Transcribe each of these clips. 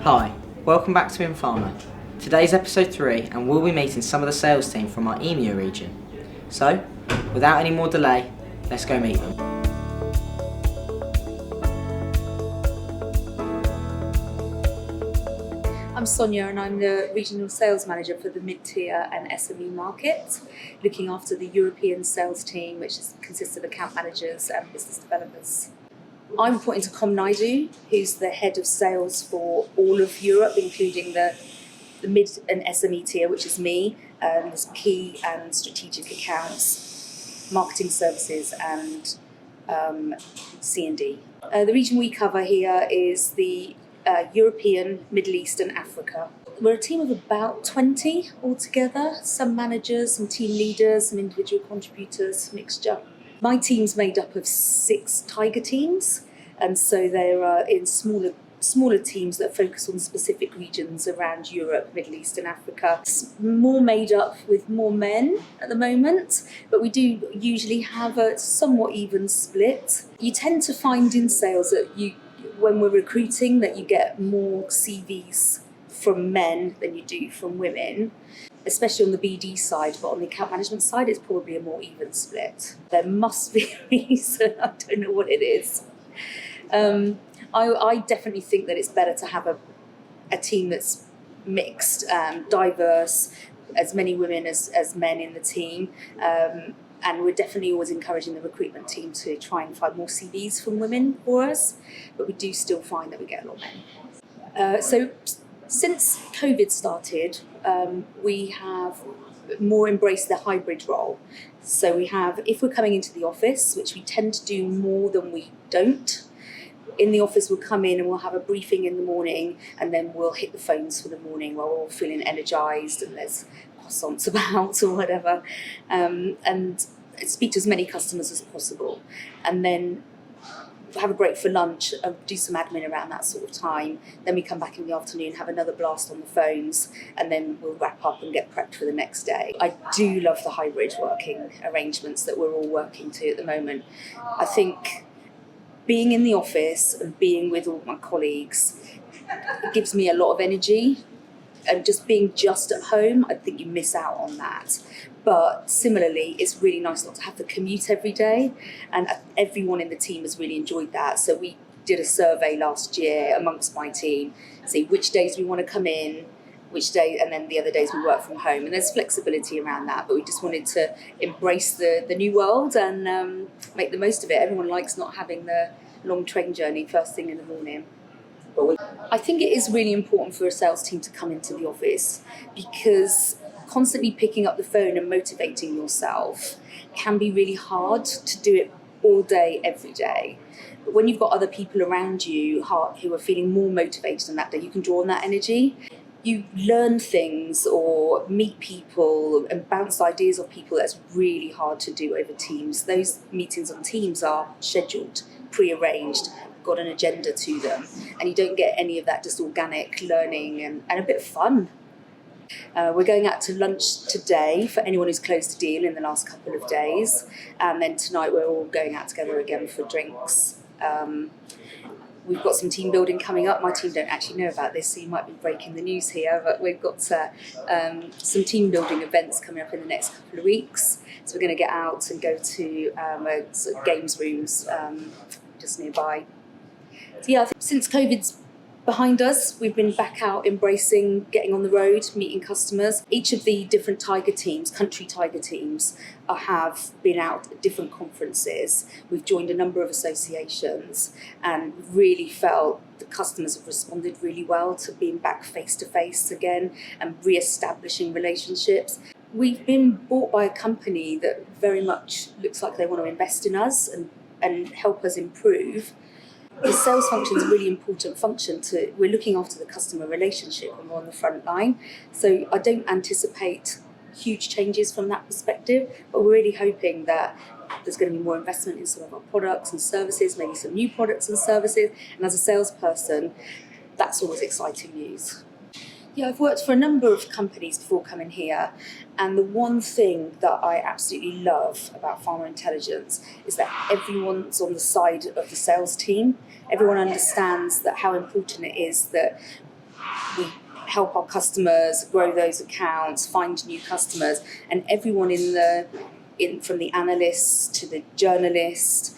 Hi, welcome back to Informa. Today's episode 3 and we'll be meeting some of the sales team from our EMEA region. So, without any more delay, let's go meet them. I'm Sonia and I'm the Regional Sales Manager for the mid-tier and SME market, looking after the European sales team, which consists of account managers and business developers. I'm reporting to Naidu, who's the head of sales for all of Europe, including the mid and SME tier, which is me, there's key and strategic accounts, marketing services and C&D. The region we cover here is the European, Middle East and Africa. We're a team of about 20 altogether, some managers, some team leaders, some individual contributors, mixture. My team's made up of 6 tiger teams, and so they're in smaller teams that focus on specific regions around Europe, Middle East and Africa. It's more made up with more men at the moment, but we do usually have a somewhat even split. You tend to find in sales that when we're recruiting that you get more CVs from men than you do from women, especially on the BD side, but on the account management side, it's probably a more even split. There must be a reason, I don't know what it is. I definitely think that it's better to have a team that's mixed, diverse, as many women as men in the team. And we're definitely always encouraging the recruitment team to try and find more CVs from women for us, but we do still find that we get a lot of men. So since COVID started, we have more embraced the hybrid role. So we have, if we're coming into the office, which we tend to do more than we don't, in the office we'll come in and we'll have a briefing in the morning and then we'll hit the phones for the morning while we're all feeling energised and there's croissants about or whatever, and speak to as many customers as possible. And then have a break for lunch, do some admin around that sort of time. Then we come back in the afternoon, have another blast on the phones, and then we'll wrap up and get prepped for the next day. I do love the hybrid working arrangements that we're all working to at the moment. I think being in the office and being with all my colleagues, it gives me a lot of energy. And just being just at home, I think you miss out on that. But similarly, it's really nice not to have to commute every day, and everyone in the team has really enjoyed that. So we did a survey last year amongst my team, see which days we want to come in, which day, and then the other days we work from home. And there's flexibility around that, but we just wanted to embrace the new world and make the most of it. Everyone likes not having the long train journey first thing in the morning. I think it is really important for a sales team to come into the office, because constantly picking up the phone and motivating yourself can be really hard to do it all day, every day. But when you've got other people around you who are feeling more motivated on that day, you can draw on that energy. You learn things or meet people and bounce ideas off people. That's really hard to do over Teams. Those meetings on Teams are scheduled, pre-arranged, got an agenda to them, and you don't get any of that just organic learning and a bit of fun. We're going out to lunch today for anyone who's closed a deal in the last couple of days, and then tonight we're all going out together again for drinks. We've got some team building coming up. My team don't actually know about this, so you might be breaking the news here, but we've got some team building events coming up in the next couple of weeks. So we're going to get out and go to sort of games rooms just nearby. So yeah, I think since COVID's behind us, we've been back out embracing getting on the road, meeting customers. Each of the different tiger teams, country tiger teams, have been out at different conferences. We've joined a number of associations and really felt the customers have responded really well to being back face to face again and re-establishing relationships. We've been bought by a company that very much looks like they want to invest in us and help us improve. The sales function is a really important function. We're looking after the customer relationship and we're on the front line. So I don't anticipate huge changes from that perspective, but we're really hoping that there's going to be more investment in some of our products and services, maybe some new products and services. And as a salesperson, that's always exciting news. Yeah, I've worked for a number of companies before coming here, and the one thing that I absolutely love about Pharma Intelligence is that everyone's on the side of the sales team. Everyone understands that how important it is that we help our customers grow those accounts, find new customers, and everyone from the analyst to the journalist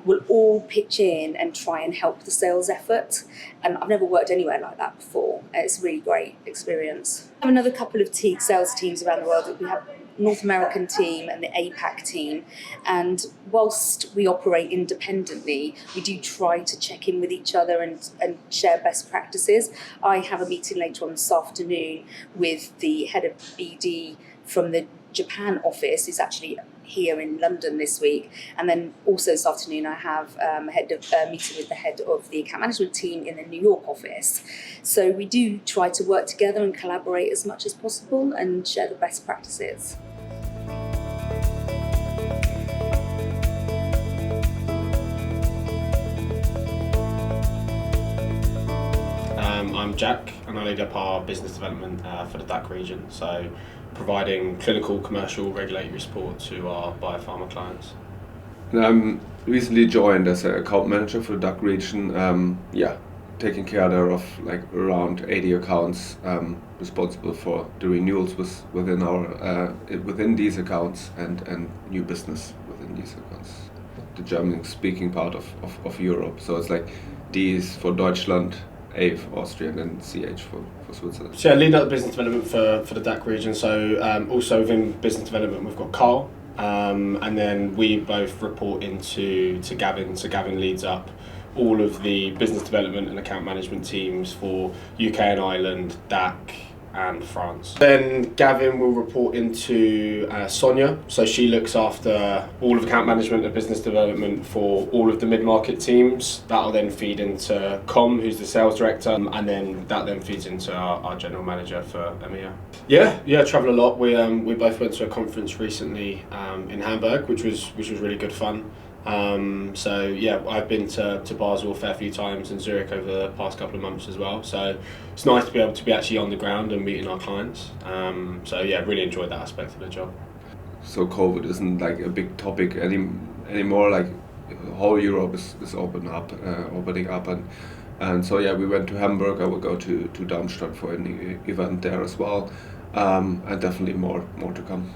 will all pitch in and try and help the sales effort. And I've never worked anywhere like that before. It's a really great experience. I have another couple of sales teams around the world. We have North American team and the APAC team, and whilst we operate independently, we do try to check in with each other and share best practices. I have a meeting later on this afternoon with the head of BD from the Japan office, who's actually here in London this week, and then also this afternoon I have a meeting with the head of the account management team in the New York office. So we do try to work together and collaborate as much as possible and share the best practices. I'm Jack, and I lead up our business development for the DACH region, so providing clinical, commercial, regulatory support to our biopharma clients. I'm recently joined as an account manager for the DACH region, taking care there of like around 80 accounts, responsible for the renewals within these accounts and new business within these accounts. The German-speaking part of Europe, so it's like D is for Deutschland, A for Austria, and then CH for Switzerland. So I lead up business development for the DACH region, so also within business development we've got Carl, and then we both report to Gavin, so Gavin leads up all of the business development and account management teams for UK and Ireland, DACH and France. Then Gavin will report into Sonia, so she looks after all of account management and business development for all of the mid-market teams. That'll then feed into Com, who's the sales director, and then that then feeds into our general manager for EMEA. Yeah, travel a lot. We both went to a conference recently in Hamburg, which was really good fun. I've been to Basel a fair few times and Zurich over the past couple of months as well. So it's nice to be able to be actually on the ground and meeting our clients. Really enjoyed that aspect of the job. So COVID isn't like a big topic anymore. Like whole Europe is opening up, and so we went to Hamburg. I will go to Darmstadt for an event there as well, and definitely more to come.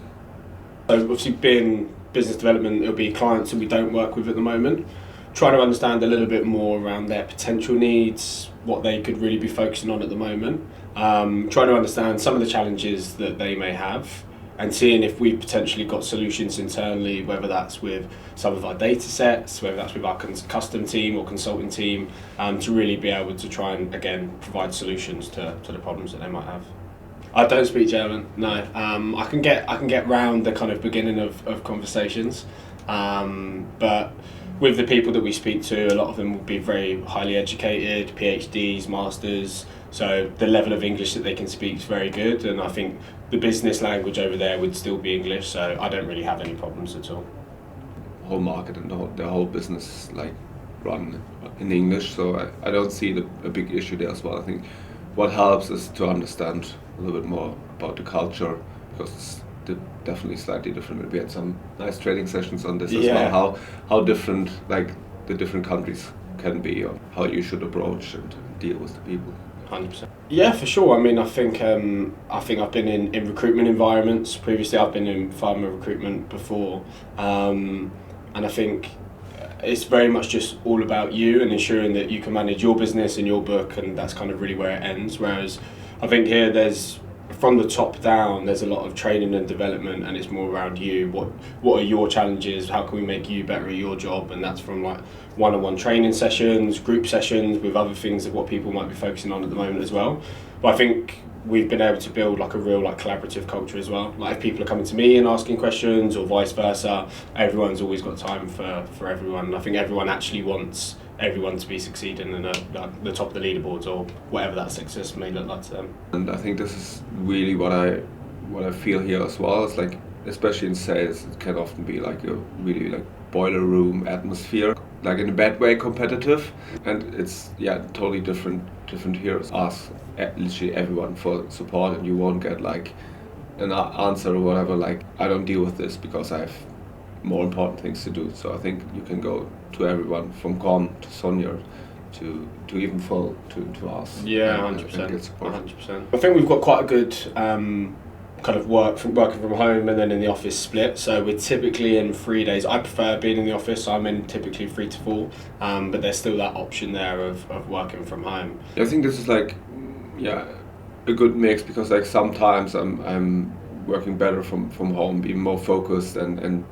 So obviously being business development, it'll be clients that we don't work with at the moment, trying to understand a little bit more around their potential needs, what they could really be focusing on at the moment, trying to understand some of the challenges that they may have, and seeing if we've potentially got solutions internally, whether that's with some of our data sets, whether that's with our custom team or consulting team, to really be able to try and again provide solutions to the problems that they might have. I don't speak German, no. I can get round the kind of beginning of conversations, but with the people that we speak to, a lot of them will be very highly educated, PhDs, masters, so the level of English that they can speak is very good, and I think the business language over there would still be English, so I don't really have any problems at all. Whole market and the whole business like run in English, so I don't see a big issue there as well. I think what helps is to understand a little bit more about the culture, because it's definitely slightly different. We had some nice training sessions on this as well, how different like the different countries can be, or how you should approach and deal with the people. 100%. Yeah, for sure. I mean, I think I've been in recruitment environments previously. I've been in pharma recruitment before, and I think it's very much just all about you and ensuring that you can manage your business and your book, and that's kind of really where it ends. Whereas I think here there's, from the top down, there's a lot of training and development, and it's more around you. What are your challenges? How can we make you better at your job? And that's from like one-on-one training sessions, group sessions, with other things of what people might be focusing on at the moment as well. But I think we've been able to build like a real like collaborative culture as well. Like if people are coming to me and asking questions or vice versa, everyone's always got time for everyone. And I think everyone actually wants everyone to be succeeding in the top of the leaderboards or whatever that success may look like to them. And I think this is really what I feel here as well. It's like, especially in sales, it can often be like a really like boiler room atmosphere, like in a bad way competitive, and it's totally different here. It's ask literally everyone for support, and you won't get like an answer or whatever like, I don't deal with this because I have more important things to do. So I think you can go to everyone from Com to Sonia to even fall to us. Yeah, and 100%. get support. 100%. I think we've got quite a good kind of working from home and then in the office split. So we're typically in 3 days. I prefer being in the office. So I'm in typically 3 to 4, but there's still that option there of working from home. I think this is like, yeah, a good mix, because like sometimes I'm working better from home, being more focused, and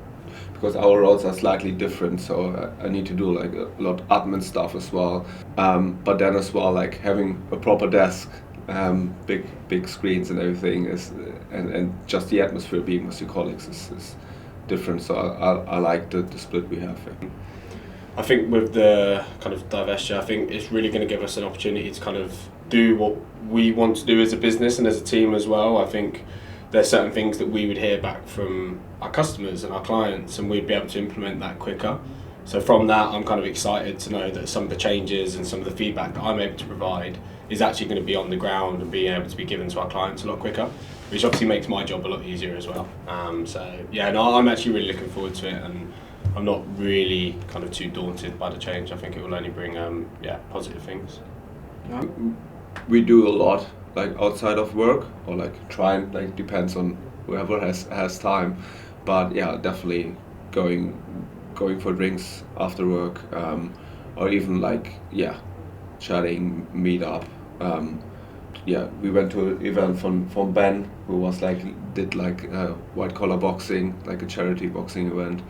because our roles are slightly different, so I need to do like a lot of admin stuff as well. But then as well, like having a proper desk, big screens and everything is, and just the atmosphere being with your colleagues is different. So I like the split we have. I think with the kind of divestiture, I think it's really going to give us an opportunity to kind of do what we want to do as a business and as a team as well. I think there's certain things that we would hear back from our customers and our clients, and we'd be able to implement that quicker. So from that, I'm kind of excited to know that some of the changes and some of the feedback that I'm able to provide is actually going to be on the ground and being able to be given to our clients a lot quicker, which obviously makes my job a lot easier as well. So yeah, no, I'm actually really looking forward to it, and I'm not really kind of too daunted by the change. I think it will only bring positive things. We do a lot like outside of work, or like try and, like, depends on whoever has time, but yeah, definitely going for drinks after work, or even like chatting, meet up. We went to an event from Ben, who was did white collar boxing, like a charity boxing event,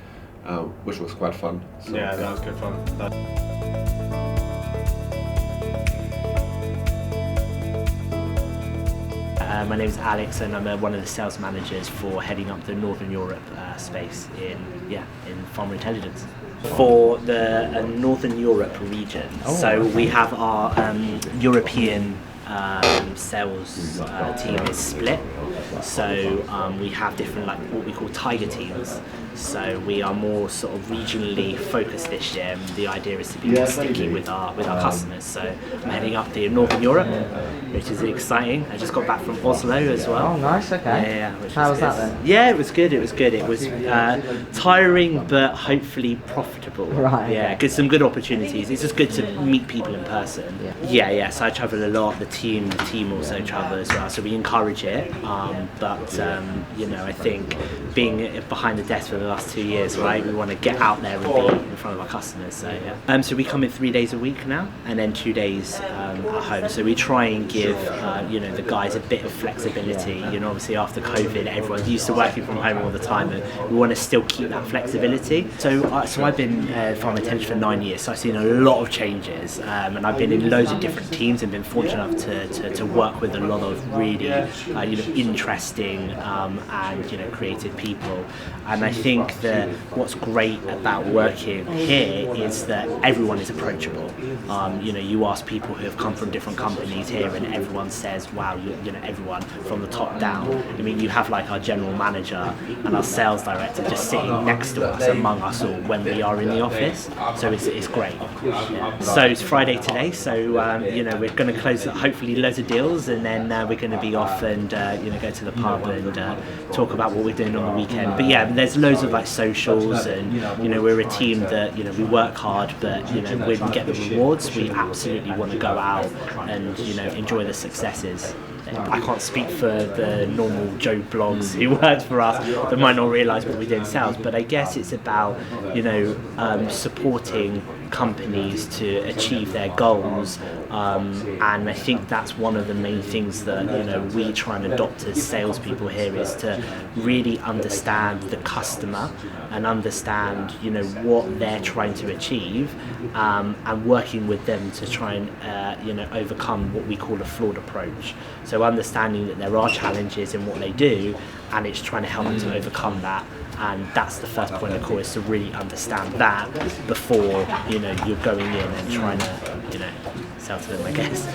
which was quite fun. So, yeah, that was good fun. My name is Alex, and I'm one of the sales managers for heading up the Northern Europe space in Pharma Intelligence. For the Northern Europe region, so we have our European sales team is split. So we have different, like, what we call tiger teams. So we are more sort of regionally focused this year, and the idea is to be more sticky with our customers. So I'm heading up the Northern Europe, which is exciting. I just got back from Oslo as well. Oh, nice. Okay. Yeah. How was that then? Yeah, it was good. It was tiring, but hopefully profitable. Right. Yeah, Okay. some good opportunities. It's just good to meet people in person. Yeah. So I travel a lot. The team also travel as well. So we encourage it. I think being behind the desk for the last 2 years, right, we want to get out there and be in front of our customers. So yeah. So we come in 3 days a week now, and then 2 days at home. So we try and give the guys a bit of flexibility. Obviously after COVID, everyone's used to working from home all the time, and we want to still keep that flexibility. So I've been Pharma Intelligence for 9 years, so I've seen a lot of changes, and I've been in loads of different teams and been fortunate enough to work with a lot of really interesting and creative people. And I think that what's great about working here is that everyone is approachable. You ask people who have come from different companies here, and everyone says, wow, everyone from the top down. I mean, you have like our general manager and our sales director just sitting next to us, among us all, when we are in the office. So it's great. Yeah. So it's Friday today, so we're going to close hopefully loads of deals, and then we're going to be off and go to the pub and talk about what we're doing on the weekend. But yeah, there's loads of like socials, and we're a team that we work hard, but when we get the rewards, we absolutely want to go out and enjoy the successes. I can't speak for the normal Joe blogs who work for us that might not realise what we do in sales, but I guess it's about supporting companies to achieve their goals, and I think that's one of the main things that we try and adopt as salespeople here, is to really understand the customer and understand what they're trying to achieve, and working with them to try and overcome what we call a flawed approach. So understanding that there are challenges in what they do, and it's trying to help them to overcome that. And that's the first point of call, is to really understand that before you're going in and trying to sell to them, I guess.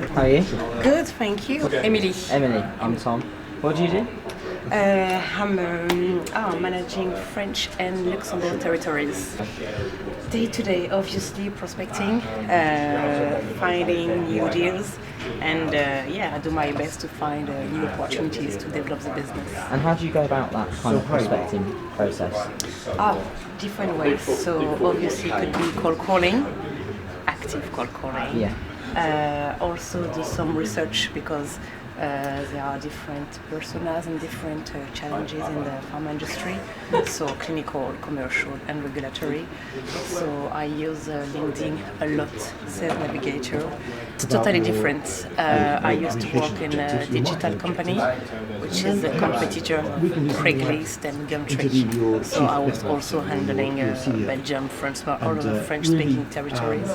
How are you? Good, thank you. Emily. Emily. I'm Tom. What do you do? I'm managing French and Luxembourg territories. Day to day, obviously prospecting, finding new deals, and I do my best to find new opportunities to develop the business. And how do you go about that kind of prospecting process? Different ways. So obviously it could be cold calling, active cold calling. Yeah. Also do some research because there are different personas and different challenges in the pharma industry, so clinical, commercial and regulatory. So I use LinkedIn a lot, Sales Navigator. It's totally different. I used to work in a digital company, which is a competitor, Craigslist and Gumtree. So I was also handling Belgium, France, all of the French-speaking territories.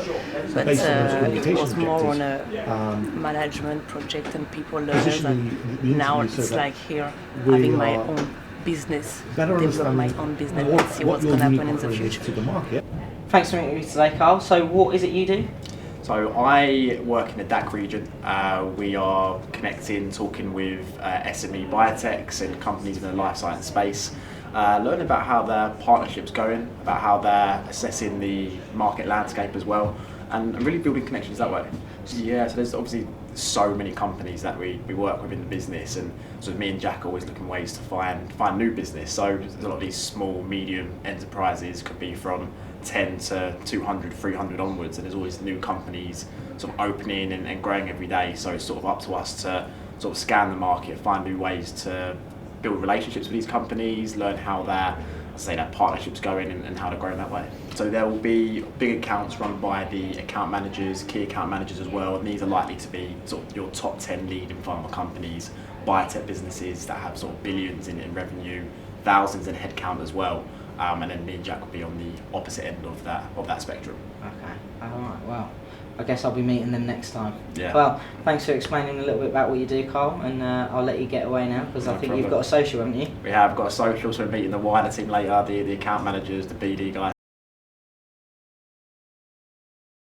But it was more on a management project and people learners. And now it's like here, having my own business, develop my own business and see what's going to happen in the future. Thanks for meeting me today, Carl. So what is it you do? So I work in the DAC region. We are connecting, talking with SME biotechs and companies in the life science space, learning about how their partnership's going, about how they're assessing the market landscape as well, and really building connections that way. So there's obviously so many companies that we work with in the business, and sort of me and Jack are always looking ways to find new business. So there's a lot of these small, medium enterprises, could be from 10 to 200, 300 onwards, and there's always new companies sort of opening and growing every day. So it's sort of up to us to sort of scan the market, find new ways to build relationships with these companies, learn how their partnerships going and how to grow in that way. So there will be big accounts run by the account managers, key account managers as well, and these are likely to be sort of your top 10 leading pharma companies, biotech businesses that have sort of billions in revenue, thousands in headcount as well. And then me and Jack will be on the opposite end of that spectrum. Okay, alright, well, I guess I'll be meeting them next time. Yeah. Well, thanks for explaining a little bit about what you do, Carl, and I'll let you get away now because I think you've got a social, haven't you? We have got a social, so we're meeting the wider team later, the account managers, the BD guys.